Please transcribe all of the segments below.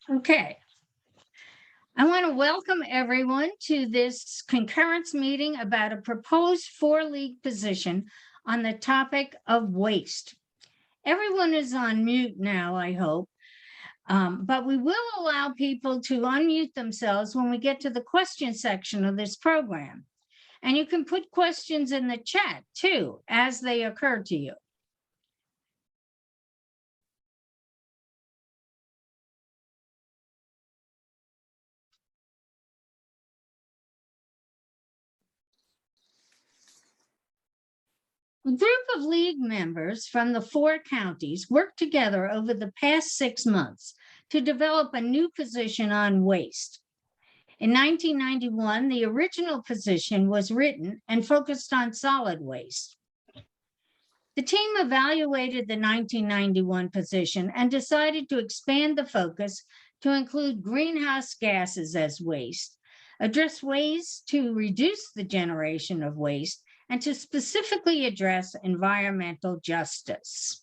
Okay. I want to welcome everyone to this concurrence meeting about a proposed four-league position on the topic of waste. Everyone is on mute now, I hope, but we will allow people to unmute themselves when we get to the question section of this program. And you can put questions in the chat too, as they occur to you. A group of league members from the 4 counties worked together over the past 6 months to develop a new position on waste. In 1991, the original position was written and focused on solid waste. The team evaluated the 1991 position and decided to expand the focus to include greenhouse gases as waste, address ways to reduce the generation of waste, and to specifically address environmental justice.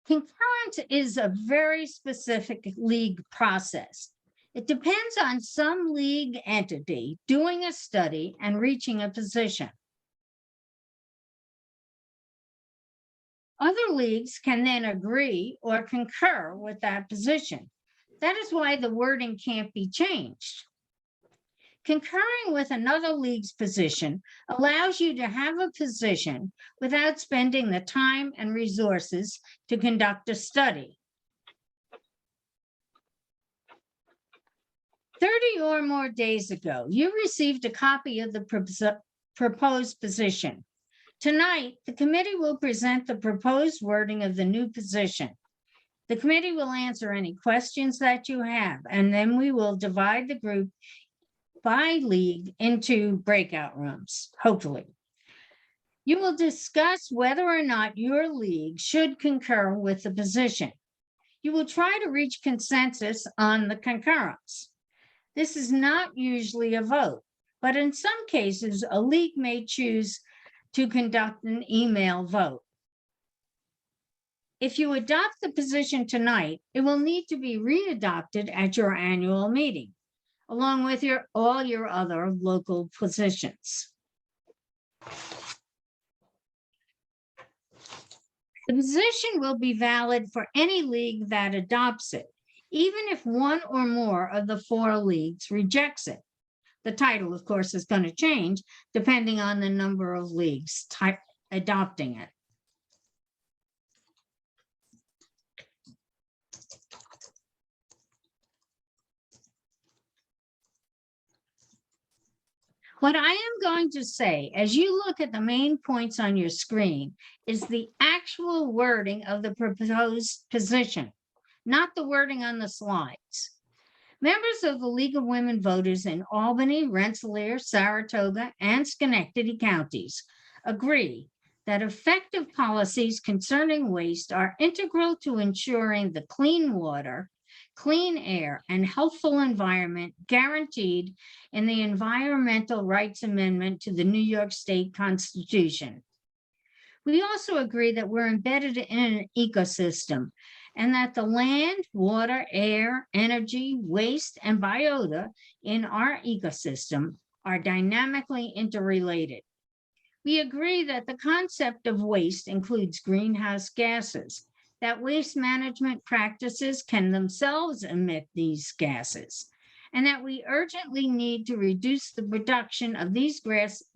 Concurrence is a very specific league process. It depends on some league entity doing a study and reaching a position. Other leagues can then agree or concur with that position. That is why the wording can't be changed. Concurring with another league's position allows you to have a position without spending the time and resources to conduct a study. 30 or more days ago, you received a copy of the proposed position. Tonight, the committee will present the proposed wording of the new position. The committee will answer any questions that you have, and then we will divide the group by league into breakout rooms, hopefully. You will discuss whether or not your league should concur with the position. You will try to reach consensus on the concurrence. This is not usually a vote, but in some cases, a league may choose to conduct an email vote. If you adopt the position tonight, it will need to be readopted at your annual meeting, along with all your other local positions. The position will be valid for any league that adopts it, even if one or more of the 4 leagues rejects it. The title, of course, is going to change depending on the number of leagues adopting it. What I am going to say, as you look at the main points on your screen, is the actual wording of the proposed position, not the wording on the slides. Members of the League of Women Voters in Albany, Rensselaer, Saratoga, and Schenectady Counties agree that effective policies concerning waste are integral to ensuring the clean water, clean air, and healthful environment guaranteed in the Environmental Rights Amendment to the New York State Constitution. We also agree that we're embedded in an ecosystem and that the land, water, air, energy, waste, and biota in our ecosystem are dynamically interrelated. We agree that the concept of waste includes greenhouse gases, that waste management practices can themselves emit these gases, and that we urgently need to reduce the production of these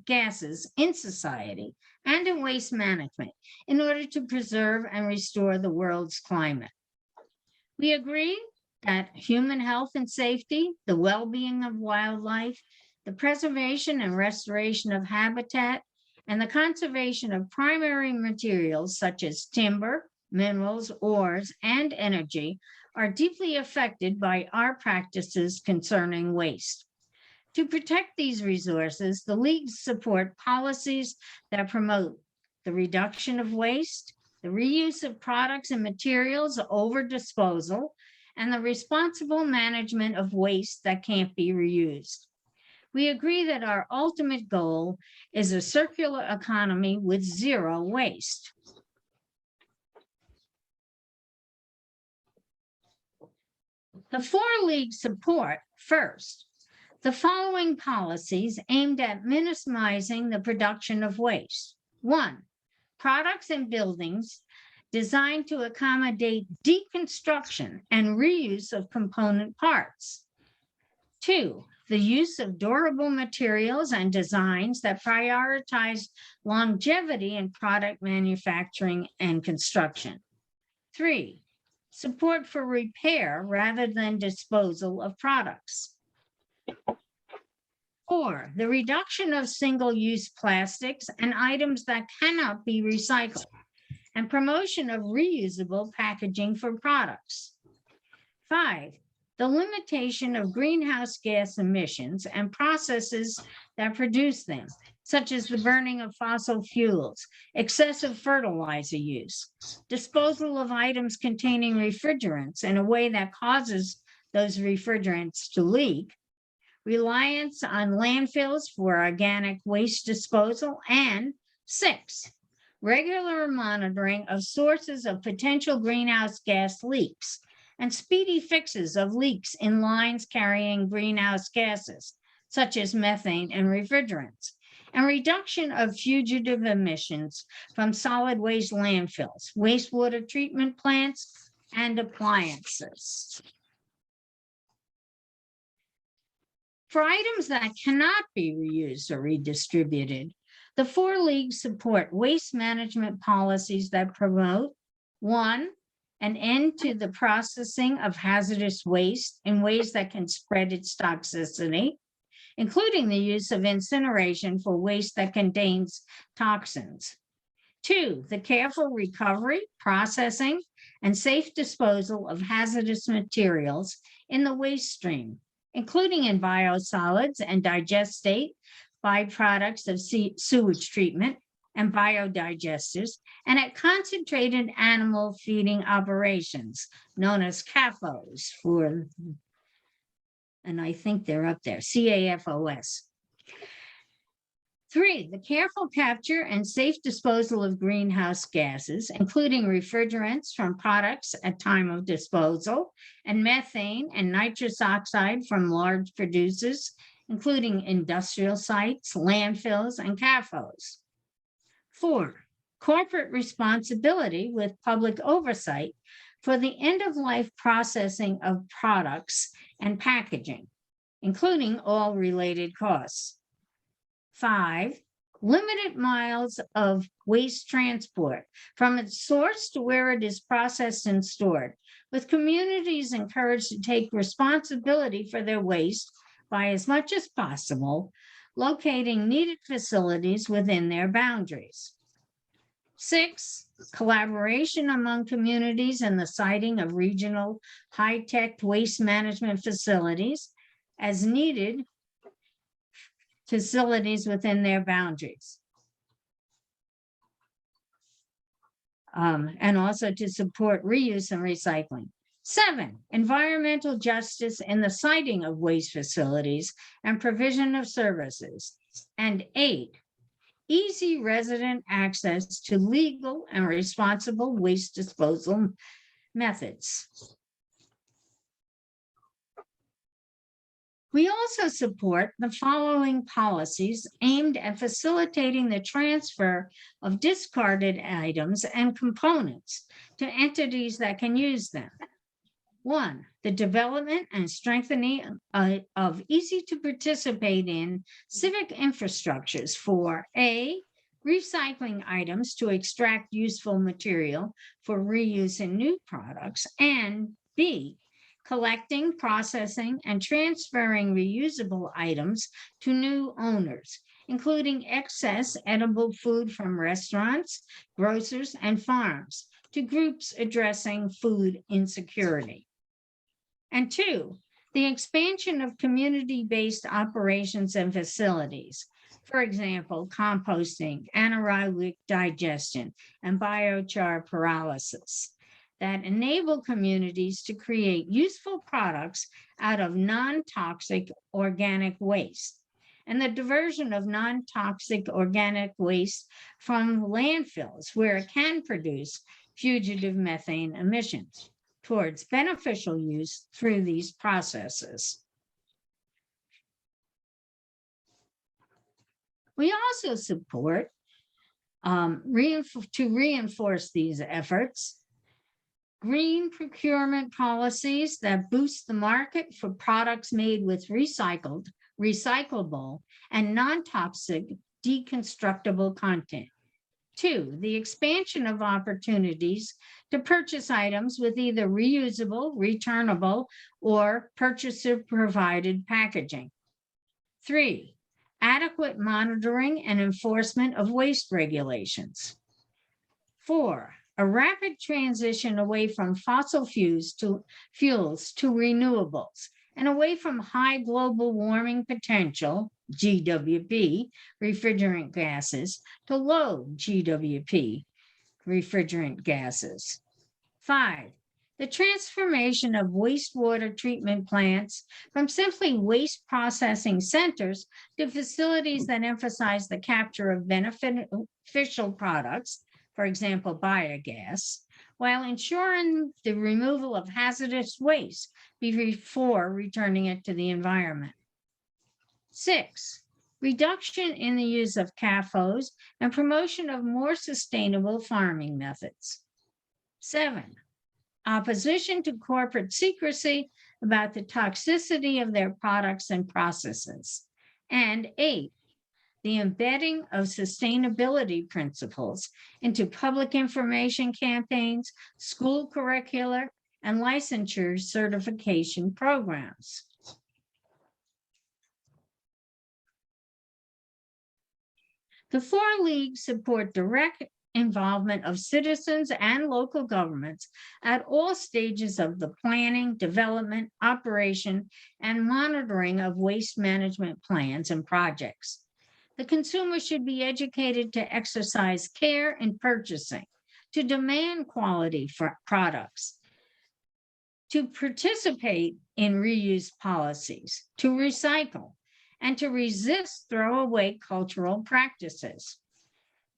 gases in society and in waste management in order to preserve and restore the world's climate. We agree that human health and safety, the well-being of wildlife, the preservation and restoration of habitat, and the conservation of primary materials such as timber, minerals, ores, and energy are deeply affected by our practices concerning waste. To protect these resources, the leagues support policies that promote the reduction of waste, the reuse of products and materials over disposal, and the responsible management of waste that can't be reused. We agree that our ultimate goal is a circular economy with zero waste. The four leagues support, first, the following policies aimed at minimizing the production of waste. One, products and buildings designed to accommodate deconstruction and reuse of component parts. Two, the use of durable materials and designs that prioritize longevity in product manufacturing and construction. Three, support for repair rather than disposal of products. Four, the reduction of single-use plastics and items that cannot be recycled, and promotion of reusable packaging for products. Five, the limitation of greenhouse gas emissions and processes that produce them, such as the burning of fossil fuels, excessive fertilizer use, disposal of items containing refrigerants in a way that causes those refrigerants to leak, reliance on landfills for organic waste disposal, and six, regular monitoring of sources of potential greenhouse gas leaks and speedy fixes of leaks in lines carrying greenhouse gases, such as methane and refrigerants, and reduction of fugitive emissions from solid waste landfills, wastewater treatment plants, and appliances. For items that cannot be reused or redistributed, the four leagues support waste management policies that promote, one, an end to the processing of hazardous waste in ways that can spread its toxicity, including the use of incineration for waste that contains toxins. Two, the careful recovery, processing, and safe disposal of hazardous materials in the waste stream, including in biosolids and digestate, byproducts of sewage treatment, and biodigesters, and at concentrated animal feeding operations, known as CAFOs and I think they're up there, CAFOS. Three, the careful capture and safe disposal of greenhouse gases, including refrigerants from products at time of disposal, and methane and nitrous oxide from large producers, including industrial sites, landfills, and CAFOs. Four, corporate responsibility with public oversight for the end-of-life processing of products and packaging, including all related costs. Five, limited miles of waste transport from its source to where it is processed and stored, with communities encouraged to take responsibility for their waste by as much as possible, locating needed facilities within their boundaries. Six, collaboration among communities and the siting of regional high-tech waste management facilities as needed facilities within their boundaries. And also to support reuse and recycling. Seven, environmental justice in the siting of waste facilities and provision of services. And eight, easy resident access to legal and responsible waste disposal methods. We also support the following policies aimed at facilitating the transfer of discarded items and components to entities that can use them. One, the development and strengthening of easy to participate in civic infrastructures for A, recycling items to extract useful material for reuse in new products, and B, collecting, processing, and transferring reusable items to new owners, including excess edible food from restaurants, grocers, and farms, to groups addressing food insecurity. And two, the expansion of community-based operations and facilities, for example, composting, anaerobic digestion, and biochar pyrolysis, that enable communities to create useful products out of non-toxic organic waste, and the diversion of non-toxic organic waste from landfills where it can produce fugitive methane emissions. towards beneficial use through these processes. We also support to reinforce these efforts, green procurement policies that boost the market for products made with recycled, recyclable, and non-toxic deconstructible content. 2, the expansion of opportunities to purchase items with either reusable, returnable, or purchaser-provided packaging. 3, adequate monitoring and enforcement of waste regulations. 4, a rapid transition away from fossil fuels to renewables and away from high global warming potential, GWP, refrigerant gases, to low GWP, refrigerant gases. 5, the transformation of wastewater treatment plants from simply waste processing centers to facilities that emphasize the capture of beneficial products, for example, biogas, while ensuring the removal of hazardous waste before returning it to the environment. 6, reduction in the use of CAFOs and promotion of more sustainable farming methods. 7, opposition to corporate secrecy about the toxicity of their products and processes. And 8, the embedding of sustainability principles into public information campaigns, school curricula, and licensure certification programs. The 4 leagues support direct involvement of citizens and local governments at all stages of the planning, development, operation, and monitoring of waste management plans and projects. The consumer should be educated to exercise care in purchasing, to demand quality for products, to participate in reuse policies, to recycle, and to resist throwaway cultural practices.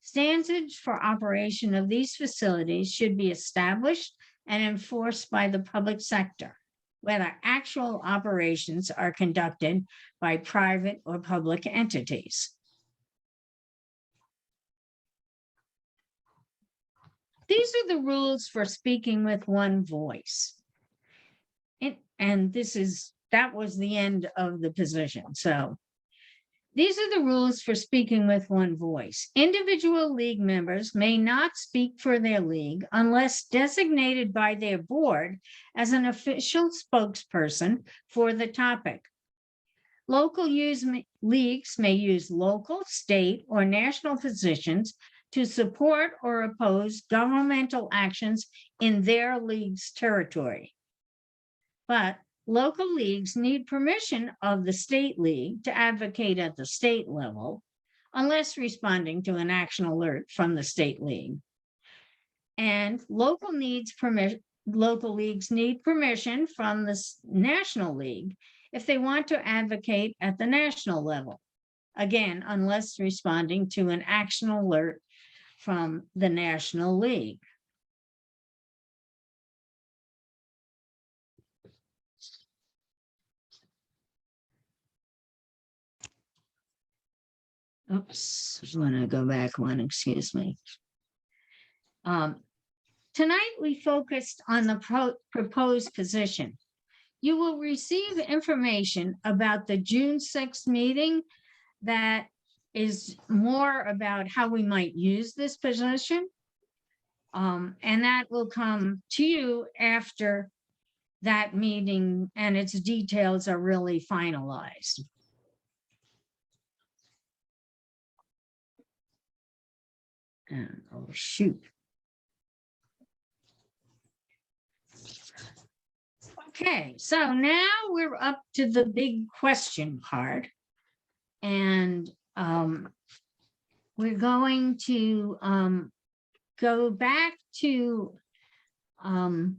Standards for operation of these facilities should be established and enforced by the public sector, whether actual operations are conducted by private or public entities. These are the rules for speaking with one voice. That was the end of the position. So these are the rules for speaking with one voice. Individual league members may not speak for their league unless designated by their board as an official spokesperson for the topic. Local leagues may use local, state, or national positions to support or oppose governmental actions in their league's territory. But local leagues need permission of the state league to advocate at the state level, unless responding to an action alert from the state league. And local leagues need permission from the national league if they want to advocate at the national level. Again, unless responding to an action alert from the national league. Oops, I want to go back one, excuse me. Tonight we focused on the proposed position. You will receive information about the June 6th meeting that is more about how we might use this position. And that will come to you after that meeting and its details are really finalized. And oh shoot. Okay, so now we're up to the big question part. And we're going to go back to, I'm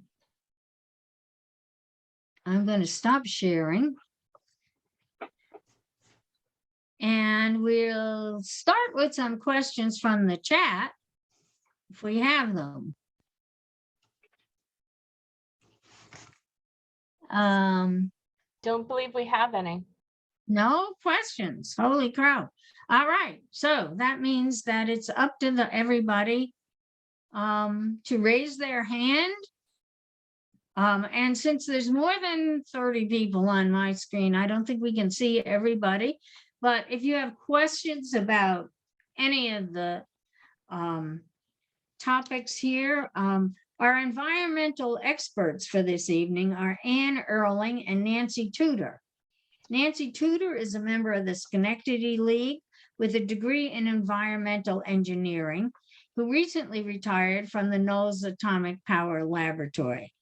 going to stop sharing. And we'll start with some questions from the chat, if we have them. Don't believe we have any. No questions. Holy cow. All right. So that means that it's up to everybody to raise their hand. And since there's more than 30 people on my screen, I don't think we can see everybody. But if you have questions about any of the topics here, our environmental experts for this evening are Ann Erling and Nancy Tudor. Nancy Tudor is a member of the Schenectady League with a degree in environmental engineering, who recently retired from the Knowles Atomic Power Laboratory.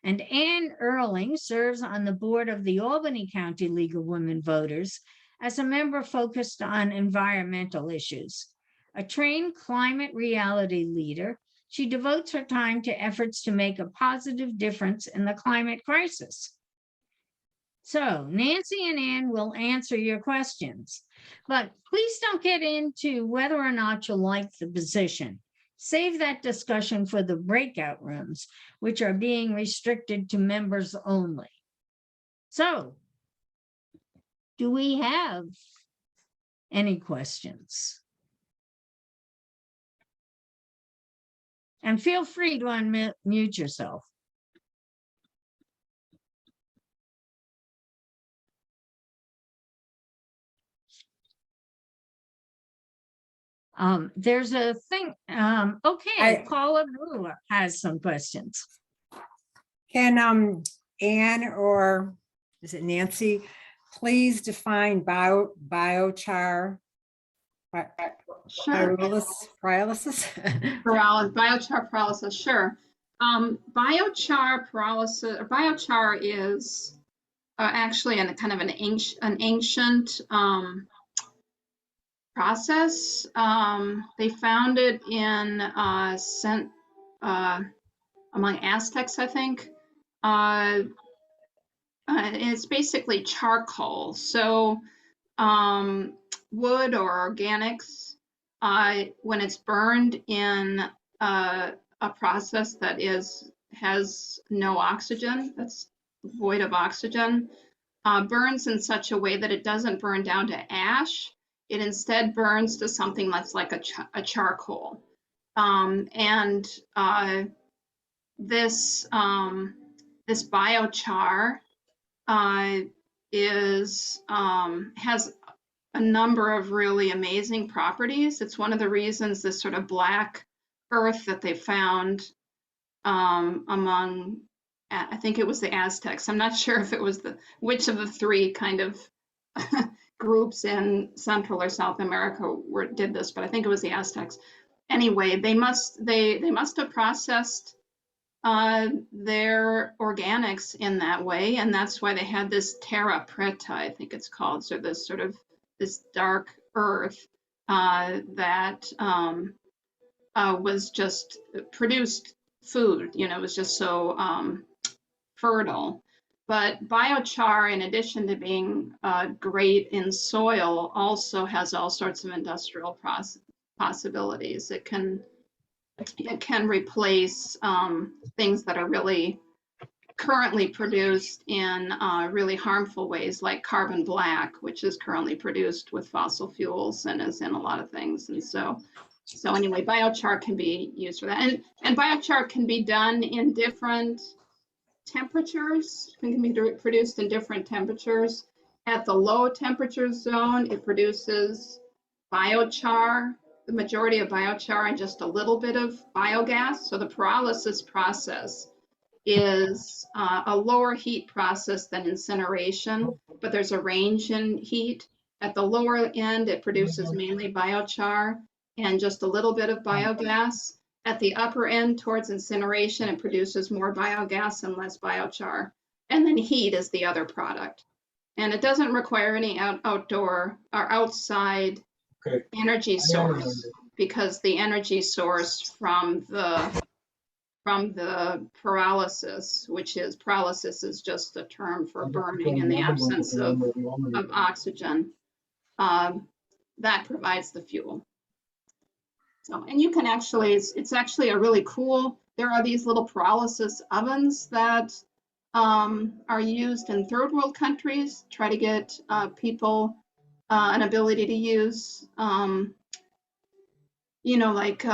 And Ann Erling serves on the board of the Albany County League of Women Voters as a member focused on environmental issues. A trained climate reality leader, she devotes her time to efforts to make a positive difference in the climate crisis. So Nancy and Ann will answer your questions, but please don't get into whether or not you like the position. Save that discussion for the breakout rooms, which are being restricted to members only. So, do we have any questions? And feel free to unmute yourself. There's a thing, okay, Paula Brewer has some questions. Can Ann or is it Nancy please define biochar Sure. paralysis? Biochar paralysis, sure. Biochar paralysis, or biochar is actually kind of an ancient process. They found it in among Aztecs, I think. It's basically charcoal. So wood or organics, when it's burned in a process that has no oxygen, that's void of oxygen, burns in such a way that it doesn't burn down to ash. It instead burns to something that's like a charcoal. This biochar has a number of really amazing properties. It's one of the reasons this sort of black earth that they found among, I think it was the Aztecs. I'm not sure if it was which of the three kind of groups in Central or South America did this, but I think it was the Aztecs. Anyway, they must have processed their organics in that way, and that's why they had this terra preta, I think it's called, so this sort of this dark earth that was just produced food, it was just so fertile. But biochar, in addition to being great in soil, also has all sorts of industrial possibilities. It can replace things that are really currently produced in really harmful ways, like carbon black, which is currently produced with fossil fuels and is in a lot of things. And so anyway, biochar can be used for that. And biochar can be done in different temperatures. It can be produced in different temperatures. At the low temperature zone, it produces biochar, the majority of biochar, and just a little bit of biogas. So the pyrolysis process is a lower heat process than incineration, but there's a range in heat. At the lower end, it produces mainly biochar and just a little bit of biogas. At the upper end, towards incineration, it produces more biogas and less biochar. And then heat is the other product. And it doesn't require any outdoor or outside energy source, because the energy source from the pyrolysis, pyrolysis is just a term for burning in the absence of oxygen, that provides the fuel. So, and you can actually, it's actually a really cool, there are these little pyrolysis ovens that are used in third world countries, try to get people an ability to use, like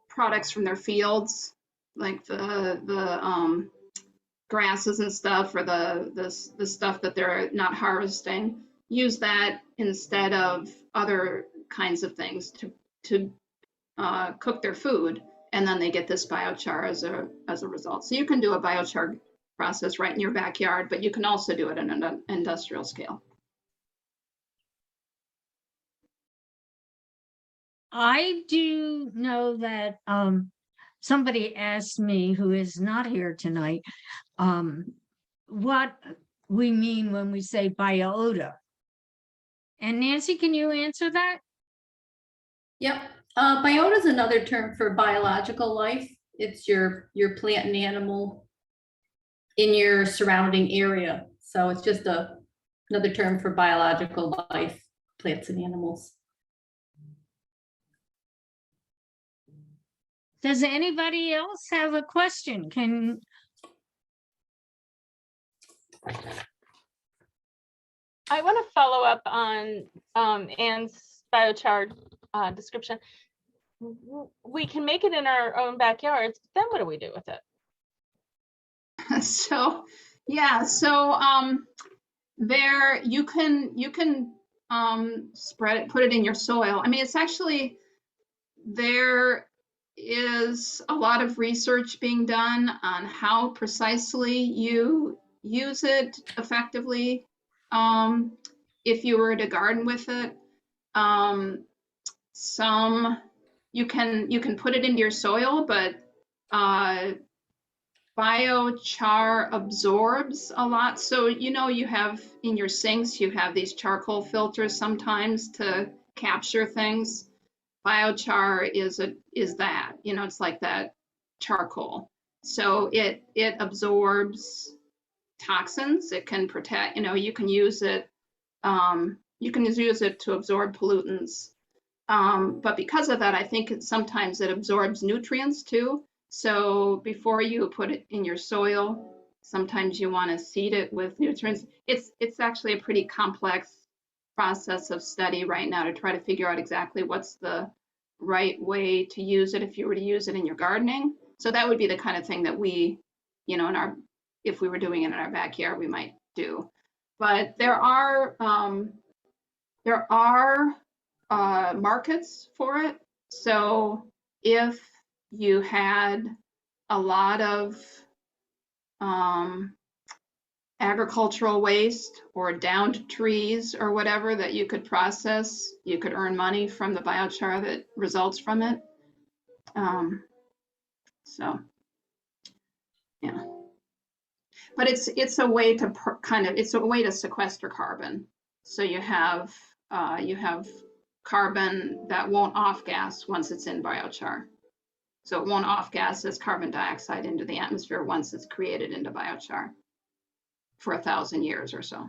products from their fields, like the grasses and stuff, or the stuff that they're not harvesting. Use that instead of other kinds of things to cook their food, and then they get this biochar as a result. So you can do a biochar process right in your backyard, but you can also do it in an industrial scale. I do know that somebody asked me, who is not here tonight, what we mean when we say biota. And Nancy, can you answer that? Yep. Biota is another term for biological life. It's your plant and animal in your surrounding area. So it's just another term for biological life, plants and animals. Does anybody else have a question? I want to follow up on Anne's biochar description. We can make it in our own backyards, but then what do we do with it? So yeah, there you can spread it, put it in your soil. I mean, it's actually, there is a lot of research being done on how precisely you use it effectively. If you were to garden with it, you can put it into your soil, but biochar absorbs a lot. So, you have in your sinks, you have these charcoal filters sometimes to capture things. Biochar is that, it's like that charcoal. So it absorbs toxins. It can protect, you can use it, to absorb pollutants. But because of that, I think sometimes it absorbs nutrients too. So before you put it in your soil, sometimes you want to seed it with nutrients. It's actually a pretty complex process of study right now to try to figure out exactly what's the right way to use it if you were to use it in your gardening. So that would be the kind of thing that we, if we were doing it in our backyard, we might do. But there are markets for it. So if you had a lot of agricultural waste or downed trees or whatever that you could process, you could earn money from the biochar that results from it. So yeah, but it's a way to it's a way to sequester carbon. So you have carbon that won't off gas once it's in biochar. So it won't off gas as carbon dioxide into the atmosphere once it's created into biochar for 1,000 years or so.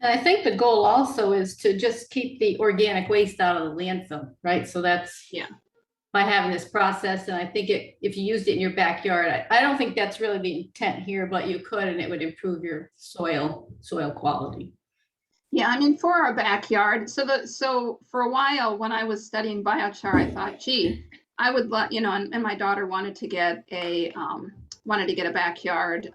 And I think the goal also is to just keep the organic waste out of the landfill, right? So that's by having this process. And I think if you used it in your backyard, I don't think that's really the intent here, but you could, and it would improve your soil quality. Yeah, I mean, for our backyard, so for a while when I was studying biochar, I thought, gee, I would let, and my daughter wanted to get a backyard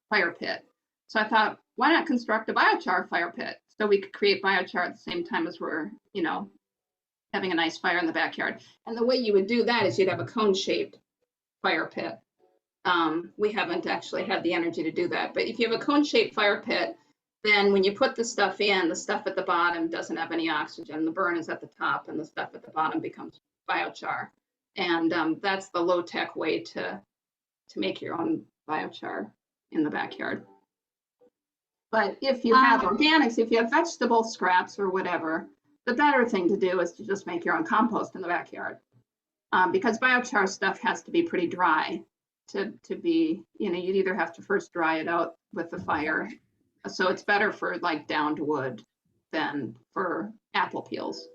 fire pit. So I thought, why not construct a biochar fire pit so we could create biochar at the same time as we're, having a nice fire in the backyard. And the way you would do that is you'd have a cone-shaped fire pit. We haven't actually had the energy to do that, but if you have a cone-shaped fire pit, then when you put the stuff in, the stuff at the bottom doesn't have any oxygen. The burn is at the top, and the stuff at the bottom becomes biochar. And that's the low-tech way to make your own biochar in the backyard. But if you have organics, if you have vegetable scraps or whatever, the better thing to do is to just make your own compost in the backyard. Because biochar stuff has to be pretty dry to be, you'd either have to first dry it out with the fire. So it's better for like downed wood than for apple peels.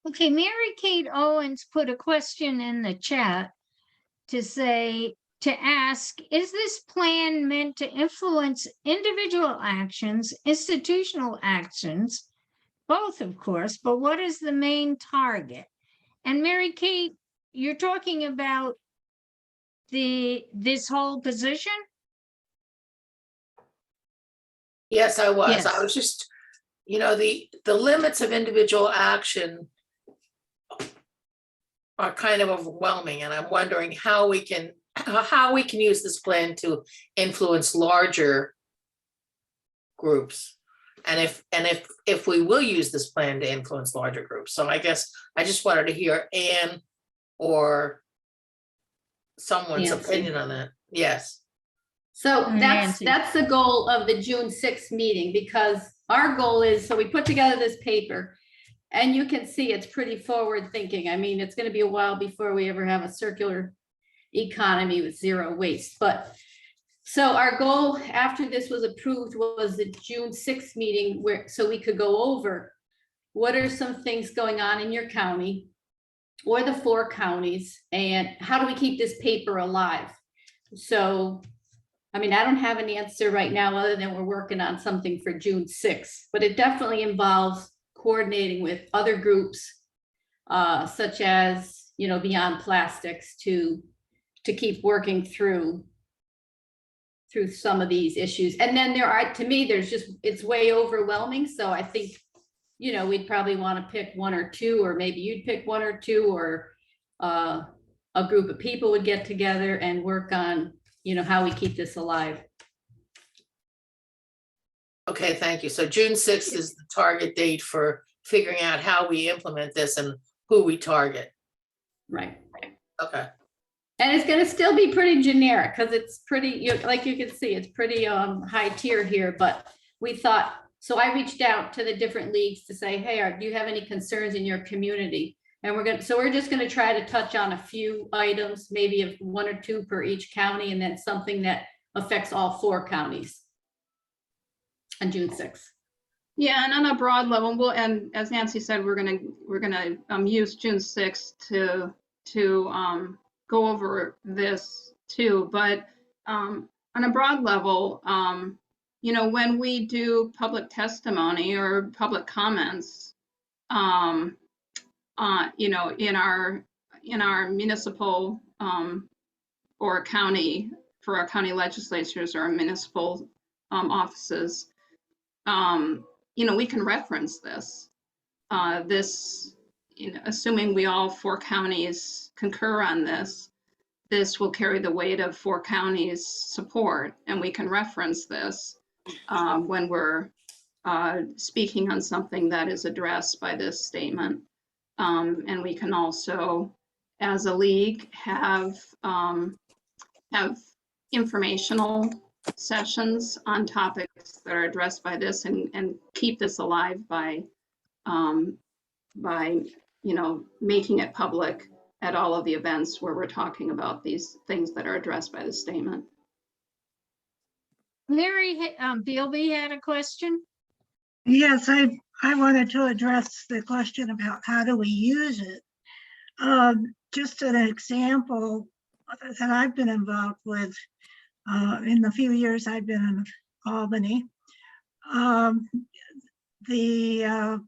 Okay, Mary Kate Owens put a question in the chat to ask, is this plan meant to influence individual actions, institutional actions, both of course, but what is the main target? And Mary Kate, you're talking about this whole position? Yes, I was. I Yes. was just, the limits of individual action are kind of overwhelming, and I'm wondering how we can use this plan to influence larger groups. And if we will use this plan to influence larger groups. So I guess I just wanted to hear Anne or someone's Nancy. opinion on that. Yes. So Nancy. that's the goal of the June 6th meeting, because our goal is, so we put together this paper and you can see it's pretty forward thinking. I mean, it's going to be a while before we ever have a circular economy with zero waste. But so our goal after this was approved was the June 6th meeting so we could go over what are some things going on in your county or the 4 counties, and how do we keep this paper alive? So I mean, I don't have an answer right now other than we're working on something for June 6th, but it definitely involves coordinating with other groups, such as, Beyond Plastics, to keep working through some of these issues. And then to me, it's way overwhelming. So I think, we'd probably want to pick 1 or 2, or maybe you'd pick 1 or 2, or a group of people would get together and work on how we keep this alive. Okay, thank you. So June 6th is the target date for figuring out how we implement this and who we target. Right. Okay. And it's going to still be pretty generic, because it's pretty, like you can see, it's pretty high tier here. But we thought, so I reached out to the different leagues to say, hey, do you have any concerns in your community? And we're just going to try to touch on a few items, maybe of 1 or 2 per each county, and then something that affects all 4 counties on June 6th. Yeah, and on a broad level, and as Nancy said, we're gonna use June 6th to go over this too. But on a broad level, when we do public testimony or public comments, in our municipal or county, for our county legislatures or our municipal offices, we can reference this. Assuming we all 4 counties concur on this will carry the weight of 4 counties' support, and we can reference this when we're speaking on something that is addressed by this statement. And we can also, as a league, have informational sessions on topics that are addressed by this, and keep this alive by making it public at all of the events where we're talking about these things that are addressed by the statement. Mary, Bilby had a question. Yes, I wanted to address the question about how do we use it. Just an example that I've been involved with in the few years I've been in Albany. The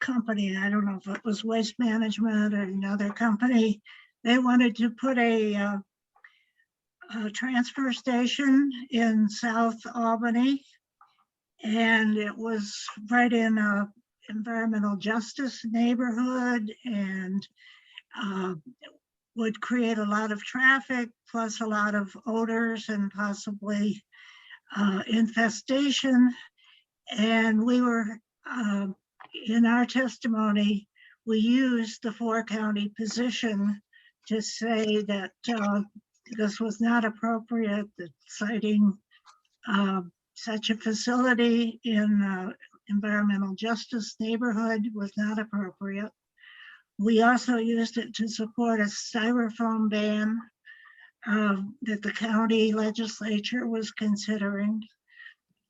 company, I don't know if it was Waste Management or another company, they wanted to put a transfer station in South Albany, and it was right in a environmental justice neighborhood, and would create a lot of traffic, plus a lot of odors and possibly infestation. And we were, in our testimony, we used the 4-county position to say that this was not appropriate, that citing such a facility in environmental justice neighborhood was not appropriate. We also used it to support a styrofoam ban that the county legislature was considering.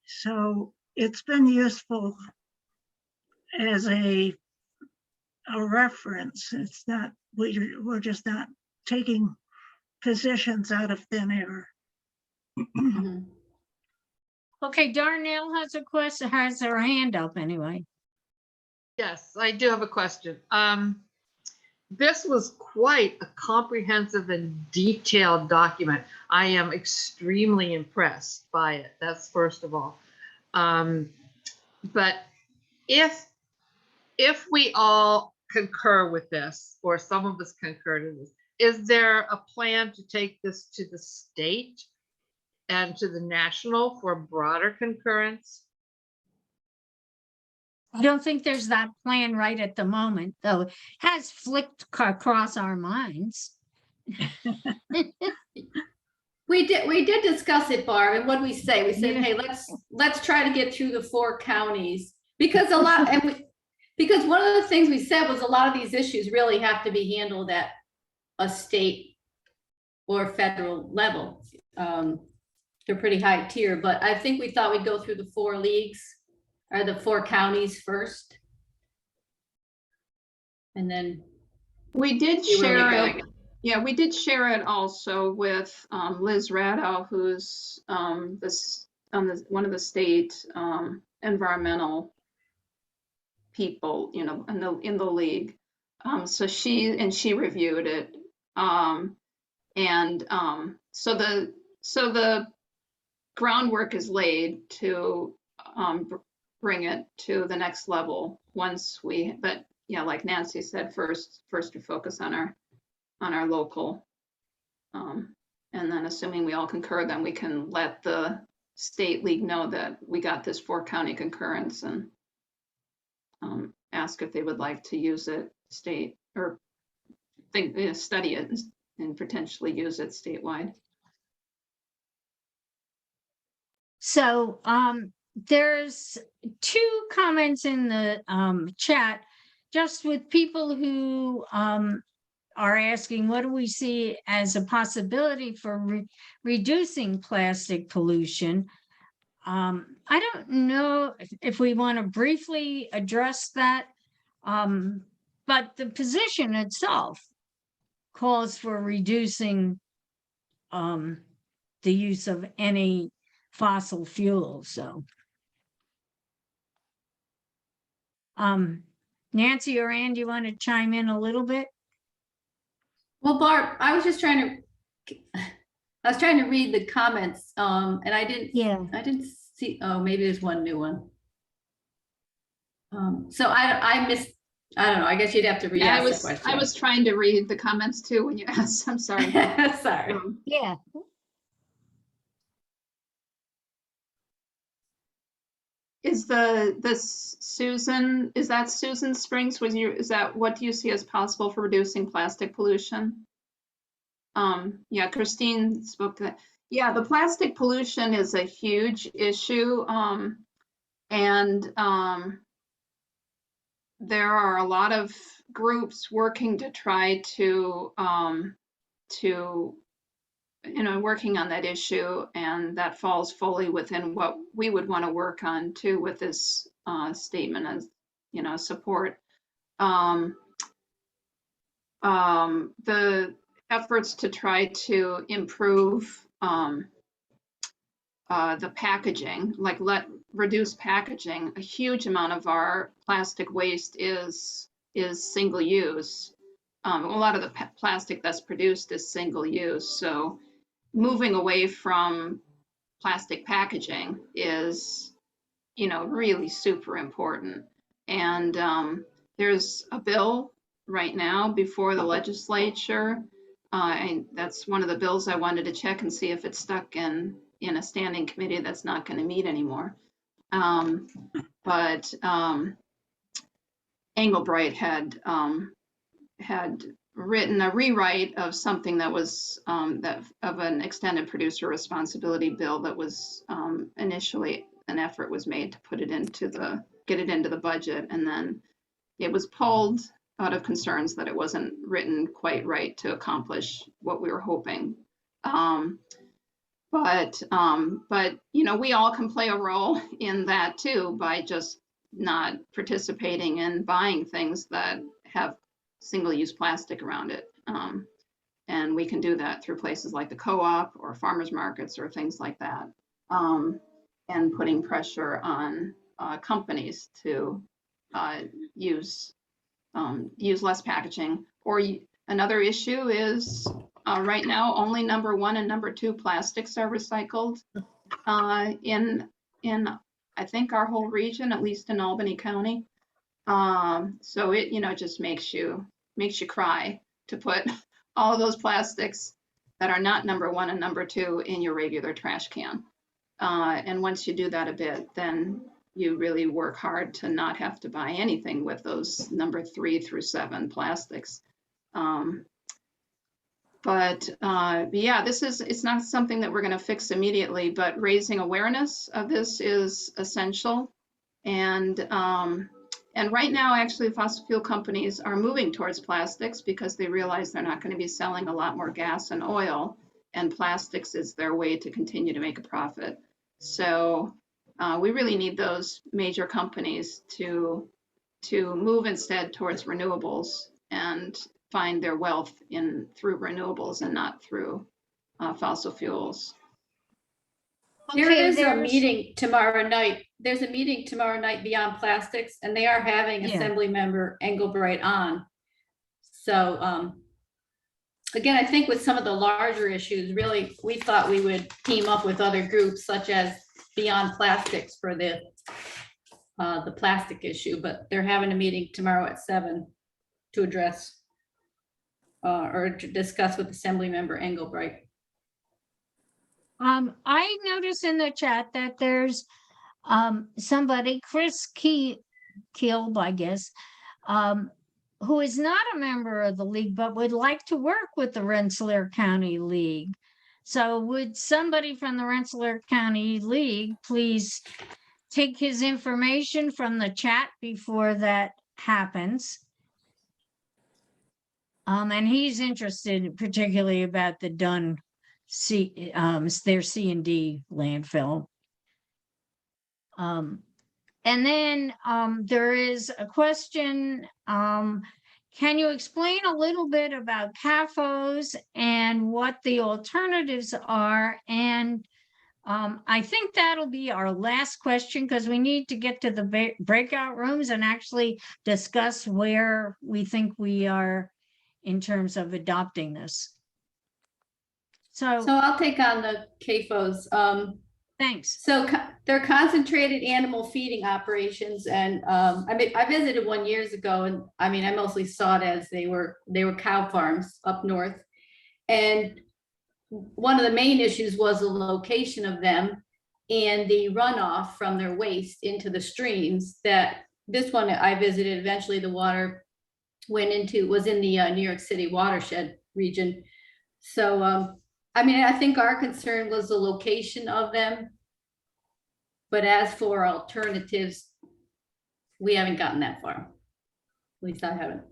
So it's been useful as a reference. It's not, we're just not taking positions out of thin air. Mhm. Okay, Darnell has a question, has her hand up anyway. Yes, I do have a question. This was quite a comprehensive and detailed document. I am extremely impressed by it. That's first of all. But if we all concur with this, or some of us concur to this, is there a plan to take this to the state and to the national for broader concurrence? I don't think there's that plan right at the moment, though it has flicked across our minds. We did discuss it, Barb, and what we say, we said, Yeah. hey, let's try to get through the 4 counties. Because because one of the things we said was a lot of these issues really have to be handled at a state or federal level. They're pretty high tier, but I think we thought we'd go through the 4 leagues or the 4 counties first. And then We did see where we share go. it. Yeah, we did share it also with Liz Radow, who's one of the state environmental people, you know, in the league. So she reviewed it. So the groundwork is laid to bring it to the next level once but yeah, like Nancy said, first to focus on our local. And then assuming we all concur, then we can let the state league know that we got this 4 county concurrence and ask if they would like to use it or study it and potentially use it statewide. So there's 2 comments in the chat, just with people who are asking, what do we see as a possibility for reducing plastic pollution? I don't know if we want to briefly address that, but the position itself calls for reducing the use of any fossil fuels. So, Nancy or Ann, do you want to chime in a little bit? Well, Barb, I was trying to read the comments, and I didn't see, oh, maybe there's one new one. So I missed, I don't know, I guess you'd have to re-ask the question. I was trying to read the comments too when you asked. I'm sorry. Sorry. Yeah. Is this Susan? Is that Susan Springs? Is that what do you see as possible for reducing plastic pollution? Yeah, Christine spoke to that. Yeah, the plastic pollution is a huge issue, and there are a lot of groups working to try to working on that issue, and that falls fully within what we would want to work on too with this statement as, support. The efforts to try to improve the packaging, like reduce packaging. A huge amount of our plastic waste is single use. A lot of the plastic that's produced is single use. So moving away from plastic packaging is, really super important. And there's a bill right now before the legislature. And that's one of the bills I wanted to check and see if it's stuck in a standing committee that's not going to meet anymore. But Engelbright had written a rewrite of something that was of an extended producer responsibility bill that was initially an effort was made to get it into the budget, and then it was pulled out of concerns that it wasn't written quite right to accomplish what we were hoping. But you know, we all can play a role in that too by just not participating in buying things that have single-use plastic around it. And we can do that through places like the co-op or farmers markets or things like that. And putting pressure on companies to use less packaging. Or another issue is right now only number 1 and number 2 plastics are recycled in I think our whole region, at least in Albany County. So it, you know, just makes you cry to put all of those plastics that are not number 1 and number 2 in your regular trash can. And once you do that a bit, then you really work hard to not have to buy anything with those number 3 through 7 plastics. But yeah, it's not something that we're going to fix immediately, but raising awareness of this is essential. And right now, actually, fossil fuel companies are moving towards plastics because they realize they're not going to be selling a lot more gas and oil, and plastics is their way to continue to make a profit. So we really need those major companies to move instead towards renewables and find their wealth through renewables and not through fossil fuels. There Okay, is a there's- meeting tomorrow night. There's a meeting tomorrow night Beyond Plastics, and they are having Yeah. Assembly Member Engelbright on. So again, I think with some of the larger issues, really, we thought we would team up with other groups such as Beyond Plastics for the plastic issue, but they're having a meeting tomorrow at 7 to address or to discuss with Assembly Member Engelbright. I noticed in the chat that there's somebody, Chris Kiel, I guess, who is not a member of the league, but would like to work with the Rensselaer County League. So would somebody from the Rensselaer County League please take his information from the chat before that happens? And he's interested particularly about the Dunn their C&D landfill. And then there is a question, can you explain a little bit about CAFOs and what the alternatives are? And I think that'll be our last question because we need to get to the breakout rooms and actually discuss where we think we are in terms of adopting this. So I'll take on the CAFOs. Thanks. So they're concentrated animal feeding operations, and I visited one years ago, and I mean, I mostly saw it as they were cow farms up north, and one of the main issues was the location of them and the runoff from their waste into the streams. That this one I visited, eventually the water was in the New York City watershed region. So I mean, I think our concern was the location of them. But as for alternatives, we haven't gotten that far. At least I haven't.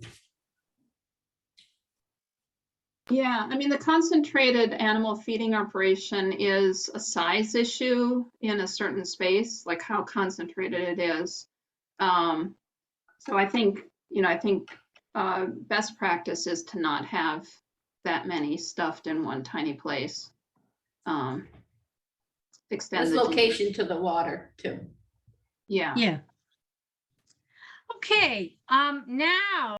Yeah, I mean, the concentrated animal feeding operation is a size issue in a certain space, like how concentrated it is. So I think, best practice is to not have that many stuffed in one tiny place. Extend This the location to the water too. Yeah. Yeah. Okay, now